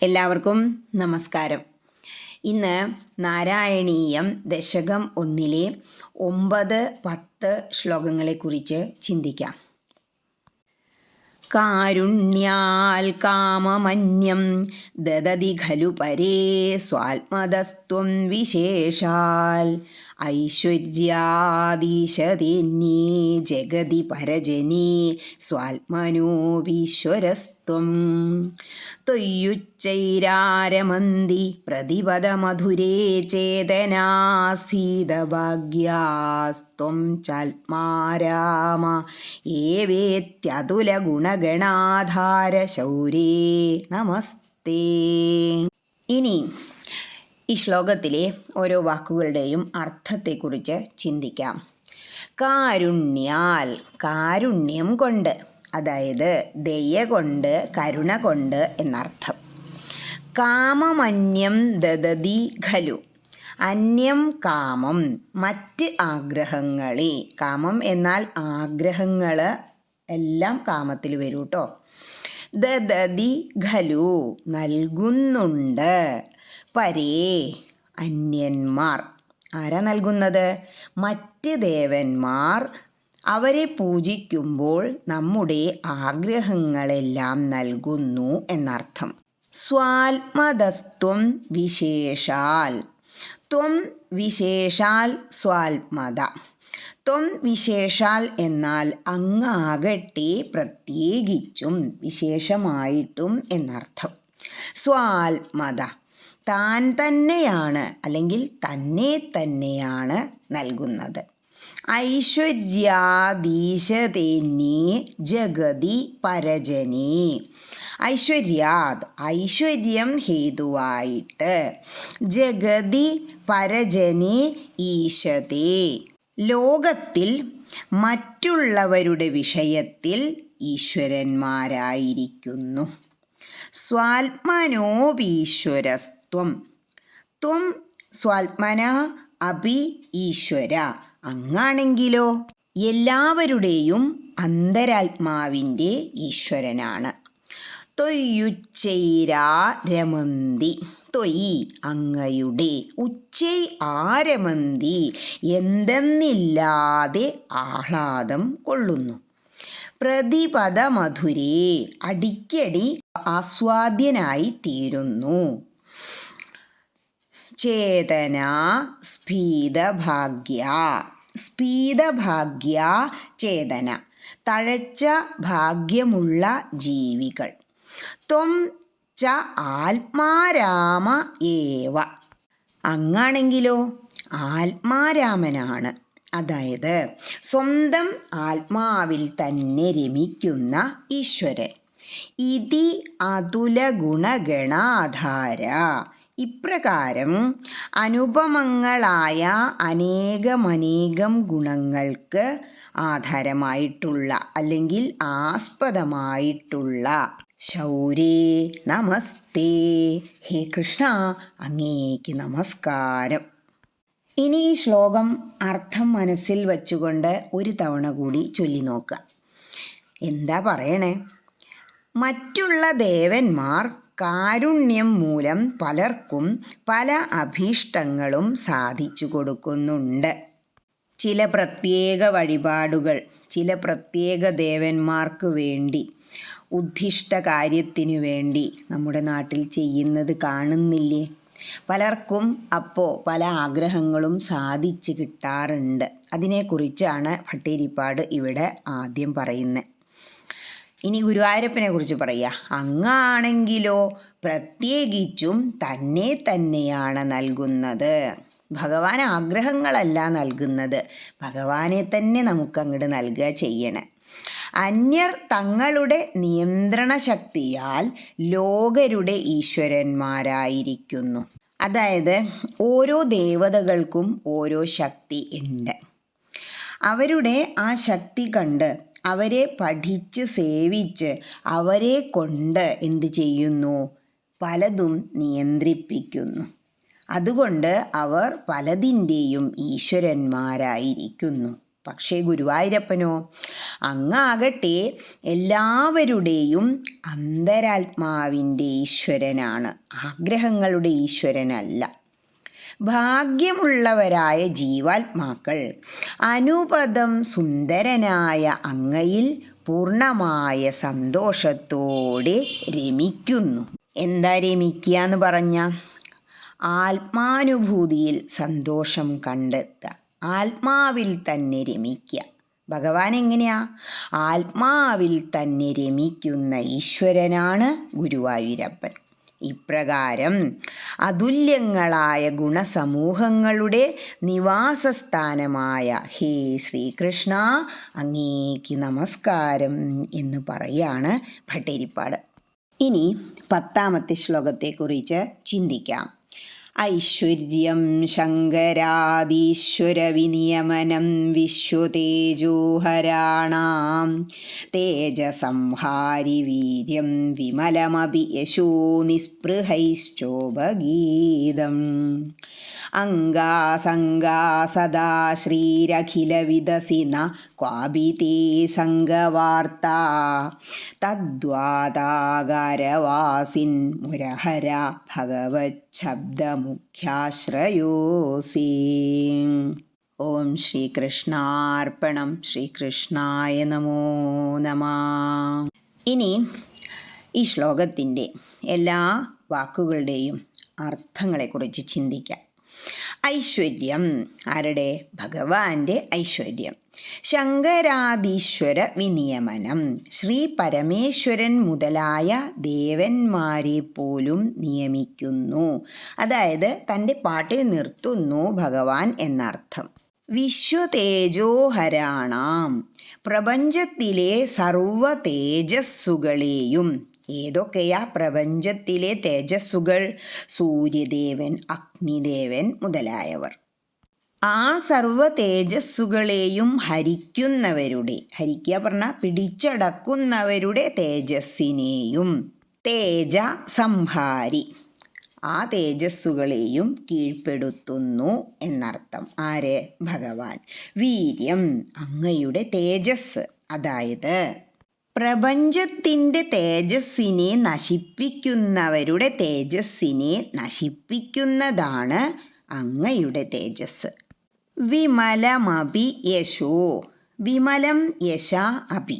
എല്ലാവർക്കും നമസ്കാരം. ഇന്ന് നാരായണീയം ദശകം 1 9, 10 ശ്ലോകങ്ങളെക്കുറിച്ച് ചിന്തിക്കാം. കാരുണ്യാൽ കാമമന്യം ദദതി ഖലു പരേ സ്വാത്മതസ്ത്വം വിശേഷാൽ ഐശ്വര്യാദീശതേന്യേ ജഗതി പരജനേ സ്വാത്മനോപീശ്വരസ്ത്വം ത്വയ്യുച്ചൈരാരമന്തി പ്രതിപദമധുരേ ചേതനാസ്ഫീതഭാഗ്യാസ്ത്വം ചാത്മാരാമ ഏവേത്യതുലഗുണഗണാധാരശൗരേ നമസ്തേ. ഇനി ഈ ശ്ലോകത്തിലെ ഓരോ വാക്കുകളുടെയും അർത്ഥത്തെക്കുറിച്ച് ചിന്തിക്കാം. കാരുണ്യാൽ, കാരുണ്യം കൊണ്ട്, അതായത് ദയ കൊണ്ട്, കരുണ കൊണ്ട് എന്നർത്ഥം. കാമമന്യം ദദതി ഖലു, അന്യം കാമം, മറ്റ് ആഗ്രഹങ്ങളെ. കാമം എന്നാൽ ആഗ്രഹങ്ങൾ എല്ലാം കാമത്തിൽ വരൂ കേട്ടോ. ദദതി ഖലു, നൽകുന്നുണ്ട്. പരേ, അന്യന്മാർ. ആരാ നൽകുന്നത്? മറ്റ് ദേവന്മാർ. അവരെ പൂജിക്കുമ്പോൾ നമ്മുടെ ആഗ്രഹങ്ങളെല്ലാം നൽകുന്നു എന്നർത്ഥം. സ്വാത്മതസ്ത്വം വിശേഷാൽ, ത്വം വിശേഷാൽ സ്വാത്മത. ത്വം വിശേഷാൽ എന്നാൽ അങ്ങാകട്ടെ, പ്രത്യേകിച്ചും, വിശേഷമായിട്ടും എന്നർത്ഥം. സ്വാത്മത, താൻ തന്നെയാണ് അല്ലെങ്കിൽ തന്നെ തന്നെയാണ് നൽകുന്നത്. ഐശ്വര്യാദീശതേന്യേ ജഗതി പരജനേ, ഐശ്വര്യാത്, ഐശ്വര്യം ഹേതുവായിട്ട്, ജഗതി പരജനേ ഈശതേ, ലോകത്തിൽ മറ്റുള്ളവരുടെ വിഷയത്തിൽ ഈശ്വരന്മാരായിരിക്കുന്നു. സ്വാത്മനോപീശ്വരസ്ത്വം, ത്വം സ്വാത്മന അപി ഈശ്വര, അങ്ങാണെങ്കിലോ എല്ലാവരുടെയും അന്തരാത്മാവിൻ്റെ ഈശ്വരനാണ്. ത്വയ്യുച്ചൈരാരമന്തി, ത്വയി അങ്ങയുടെ, ഉച്ചൈ ആരമന്തി എന്തെന്നില്ലാതെ ആഹ്ലാദം കൊള്ളുന്നു. പ്രതിപദമധുരേ, അടിക്കടി ആസ്വാദ്യനായി തീരുന്നു. ചേതന സ്ഫീതഭാഗ്യ, സ്ഫീതഭാഗ്യ ചേതന, തഴച്ച ഭാഗ്യമുള്ള ജീവികൾ. ത്വം ച ആത്മാരാമ ഏവ, അങ്ങാണെങ്കിലോ ആത്മാരാമനാണ്, അതായത് സ്വന്തം ആത്മാവിൽ തന്നെ രമിക്കുന്ന ഈശ്വരൻ. ഇതി അതുല ഗുണഗണാധാര, ഇപ്രകാരം അനുപമങ്ങളായ അനേകമനേകം ഗുണങ്ങൾക്ക് ആധാരമായിട്ടുള്ള അല്ലെങ്കിൽ ആസ്പദമായിട്ടുള്ള ശൗരേ നമസ്തേ, ഹേ കൃഷ്ണ അങ്ങേക്ക് നമസ്കാരം. ഇനി ഈ ശ്ലോകം അർത്ഥം മനസ്സിൽ വച്ചുകൊണ്ട് ഒരു തവണ കൂടി ചൊല്ലി നോക്കുക. എന്താ പറയണേ? മറ്റുള്ള ദേവന്മാർ കാരുണ്യം മൂലം പലർക്കും പല അഭീഷ്ടങ്ങളും സാധിച്ചു കൊടുക്കുന്നുണ്ട്. ചില പ്രത്യേക വഴിപാടുകൾ ചില പ്രത്യേക ദേവന്മാർക്ക് വേണ്ടി, ഉദ്ദിഷ്ട കാര്യത്തിനു വേണ്ടി നമ്മുടെ നാട്ടിൽ ചെയ്യുന്നത് കാണുന്നില്ലേ? പലർക്കും അപ്പോൾ പല ആഗ്രഹങ്ങളും സാധിച്ചു കിട്ടാറുണ്ട്. അതിനെക്കുറിച്ചാണ് ഭട്ടതിരിപ്പാട് ഇവിടെ ആദ്യം പറയുന്നത്. ഇനി ഗുരുവായൂരപ്പനെ കുറിച്ച് പറയുക. അങ്ങാണെങ്കിലോ പ്രത്യേകിച്ചും തന്നെ തന്നെയാണ് നൽകുന്നത്. ഭഗവാൻ ആഗ്രഹങ്ങളല്ല നൽകുന്നത്, ഭഗവാനെ തന്നെ നമുക്കങ്ങോട്ട് നൽകുക ചെയ്യണേ. അന്യർ തങ്ങളുടെ നിയന്ത്രണ ശക്തിയാൽ ലോകരുടെ ഈശ്വരന്മാരായിരിക്കുന്നു. അതായത് ഓരോ ദേവതകൾക്കും ഓരോ ശക്തി ഉണ്ട്. അവരുടെ ആ ശക്തി കണ്ട് അവരെ പഠിച്ച് സേവിച്ച് അവരെ കൊണ്ട് എന്ത് ചെയ്യുന്നു? പലതും നിയന്ത്രിപ്പിക്കുന്നു. അതുകൊണ്ട് അവർ പലതിൻ്റെയും ഈശ്വരന്മാരായിരിക്കുന്നു. പക്ഷേ ഗുരുവായൂരപ്പനോ, അങ്ങാകട്ടെ എല്ലാവരുടെയും അന്തരാത്മാവിൻ്റെ ഈശ്വരനാണ്, ആഗ്രഹങ്ങളുടെ ഈശ്വരനല്ല. ഭാഗ്യമുള്ളവരായ ജീവാത്മാക്കൾ അനുപദം സുന്ദരനായ അങ്ങയിൽ പൂർണ്ണമായ സന്തോഷത്തോടെ രമിക്കുന്നു. എന്താ രമിക്കുക എന്ന് പറഞ്ഞാൽ ആത്മാനുഭൂതിയിൽ സന്തോഷം കണ്ടെത്തുക, ആത്മാവിൽ തന്നെ രമിക്കുക. ഭഗവാൻ എങ്ങനെയാ? ആത്മാവിൽ തന്നെ രമിക്കുന്ന ഈശ്വരനാണ് ഗുരുവായൂരപ്പൻ. ഇപ്രകാരം അതുല്യങ്ങളായ ഗുണസമൂഹങ്ങളുടെ നിവാസസ്ഥാനമായ ഹേ ശ്രീകൃഷ്ണ, അങ്ങേക്ക് നമസ്കാരം എന്ന് പറയാണ് ഭട്ടതിരിപ്പാട്. ഇനി 10ാമത്തെ ശ്ലോകത്തെക്കുറിച്ച് ചിന്തിക്കാം. ഐശ്വര്യം ശങ്കരാദീശ്വര വിനിയമനം വിശ്വതേജോഹരാണാം തേജസംഹാരി വീര്യം വിമലമപി യശോ നിസ്പൃഹൈശ്ചോപഗീതം അംഗാസംഗാ സദാ ശ്രീരഖിലവിദസിന ക്വാപി തേ സംഗവാർത്താ തദ്വാതാകാരവാസിൻ മുരഹര ഭഗവച്ഛബ്ദമുഖ്യാശ്രയോസി. ഓം ശ്രീകൃഷ്ണാർപ്പണം. ശ്രീകൃഷ്ണായ നമോ നമഃ. ഇനി ഈ ശ്ലോകത്തിൻ്റെ എല്ലാ വാക്കുകളുടെയും അർത്ഥങ്ങളെക്കുറിച്ച് ചിന്തിക്കാം. ഐശ്വര്യം, ആരുടെ? ഭഗവാന്റെ ഐശ്വര്യം. ശങ്കരാദീശ്വര വിനിയമനം, ശ്രീ പരമേശ്വരൻ മുതലായ ദേവന്മാരെ പോലും നിയമിക്കുന്നു, അതായത് തൻ്റെ പാട്ടിൽ നിർത്തുന്നു ഭഗവാൻ എന്നർത്ഥം. വിശ്വതേജോഹരാണാം, പ്രപഞ്ചത്തിലെ സർവ തേജസ്സുകളെയും. ഏതൊക്കെയാ പ്രപഞ്ചത്തിലെ തേജസ്സുകൾ? സൂര്യദേവൻ, അഗ്നിദേവൻ മുതലായവർ. ആ സർവ തേജസ്സുകളെയും ഹരിക്കുന്നവരുടെ, ഹരിക്കുക പറഞ്ഞാൽ പിടിച്ചടക്കുന്നവരുടെ തേജസ്സിനെയും, തേജ സംഹാരി, ആ തേജസ്സുകളെയും കീഴ്പ്പെടുത്തുന്നു എന്നർത്ഥം. ആര്? ഭഗവാൻ. വീര്യം, അങ്ങയുടെ തേജസ്, അതായത് പ്രപഞ്ചത്തിൻ്റെ തേജസ്സിനെ നശിപ്പിക്കുന്നവരുടെ തേജസ്സിനെ നശിപ്പിക്കുന്നതാണ് അങ്ങയുടെ തേജസ്. വിമലമപി യശോ, വിമലം യശ അപി,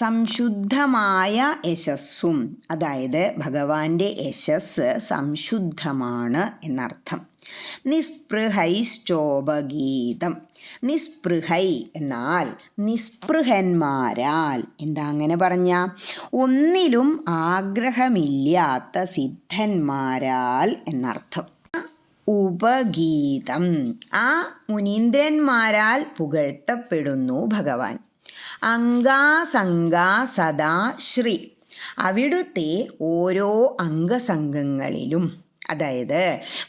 സംശുദ്ധമായ യശസ്സും, അതായത് ഭഗവാന്റെ യശസ് സംശുദ്ധമാണ് എന്നർത്ഥം. നിസ്പൃഹൈശ്ചോപഗീതം, നിസ്പൃഹൈ എന്നാൽ നിസ്പൃഹന്മാരാൽ. എന്താ അങ്ങനെ പറഞ്ഞ? ഒന്നിലും ആഗ്രഹമില്ലാത്ത സിദ്ധന്മാരാൽ എന്നർത്ഥം. ഉപഗീതം, ആ മുനീന്ദ്രന്മാരാൽ പുകഴ്ത്തപ്പെടുന്നു ഭഗവാൻ. അംഗാസംഗാ സദാ ശ്രീ, അവിടുത്തെ ഓരോ അംഗസംഗങ്ങളിലും, അതായത്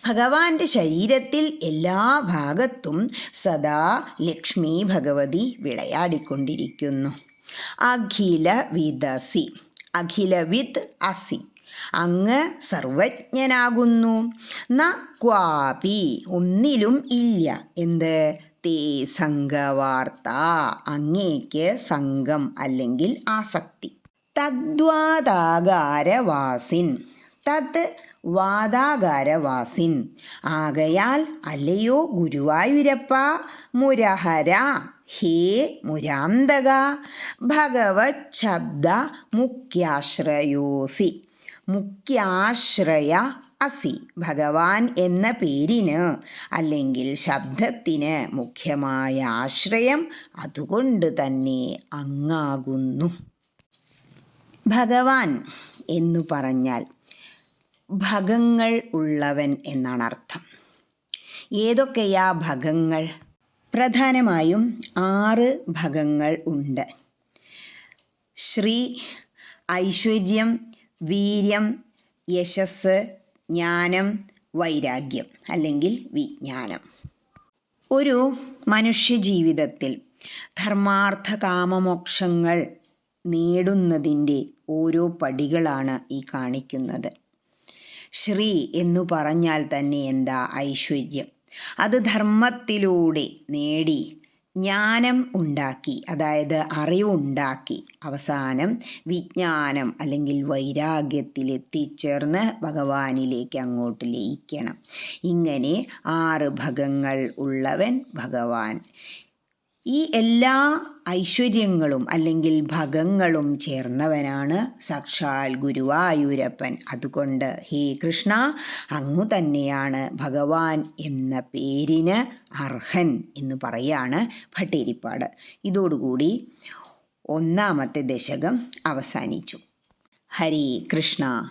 ഭഗവാന്റെ ശരീരത്തിൽ എല്ലാ ഭാഗത്തും സദാ ലക്ഷ്മി ഭഗവതി വിളയാടിക്കൊണ്ടിരിക്കുന്നു. അഖില വിദസി, അഖിലവിദ് അസി, അങ്ങ് സർവജ്ഞനാകുന്നു. ന ക്വാപി, ഒന്നിലും ഇല്ല. എന്ത്? തേ സംഗവാർത്ത, അങ്ങേക്ക് സംഘം അല്ലെങ്കിൽ ആസക്തി. തദ്വാതാകാരവാസിൻ, തത് വാതാകാരവാസിൻ, ആകയാൽ അല്ലയോ ഗുരുവായൂരപ്പ, മുരഹര, ഹേ മുരാന്തക, ഭഗവത് ശബ്ദ മുഖ്യാശ്രയോസി, മുഖ്യാശ്രയ അസി, ഭഗവാൻ എന്ന പേരിന് അല്ലെങ്കിൽ ശബ്ദത്തിന് മുഖ്യമായ ആശ്രയം അതുകൊണ്ട് തന്നെ അങ്ങാകുന്നു. ഭഗവാൻ എന്നു പറഞ്ഞാൽ ഭഗങ്ങൾ ഉള്ളവൻ എന്നാണ് അർത്ഥം. ഏതൊക്കെയാ ഭഗങ്ങൾ? പ്രധാനമായും 6 ഭഗങ്ങൾ ഉണ്ട്. ശ്രീ, ഐശ്വര്യം, വീര്യം, യശസ്, ജ്ഞാനം, വൈരാഗ്യം അല്ലെങ്കിൽ വിജ്ഞാനം. ഒരു മനുഷ്യജീവിതത്തിൽ ധർമാർത്ഥ കാമമോക്ഷങ്ങൾ നേടുന്നതിൻ്റെ ഓരോ പടികളാണ് ഈ കാണിക്കുന്നത്. ശ്രീ എന്നു പറഞ്ഞാൽ തന്നെ എന്താ? ഐശ്വര്യം. അത് ധർമ്മത്തിലൂടെ നേടി ജ്ഞാനം ഉണ്ടാക്കി, അതായത് അറിവുണ്ടാക്കി, അവസാനം വിജ്ഞാനം അല്ലെങ്കിൽ വൈരാഗ്യത്തിലെത്തിച്ചേർന്ന് ഭഗവാനിലേക്ക് അങ്ങോട്ട് ലയിക്കണം. ഇങ്ങനെ 6 ഭഗങ്ങൾ ഉള്ളവൻ ഭഗവാൻ. ഈ എല്ലാ ഐശ്വര്യങ്ങളും അല്ലെങ്കിൽ ഭഗങ്ങളും ചേർന്നവനാണ് സാക്ഷാൽ ഗുരുവായൂരപ്പൻ. അതുകൊണ്ട് ഹേ കൃഷ്ണ, അങ്ങു തന്നെയാണ് ഭഗവാൻ എന്ന പേരിന് അർഹൻ എന്ന് പറയാണ് ഭട്ടതിരിപ്പാട്. ഇതോടുകൂടി 1ാമത്തെ ദശകം അവസാനിച്ചു. ഹരേ കൃഷ്ണ.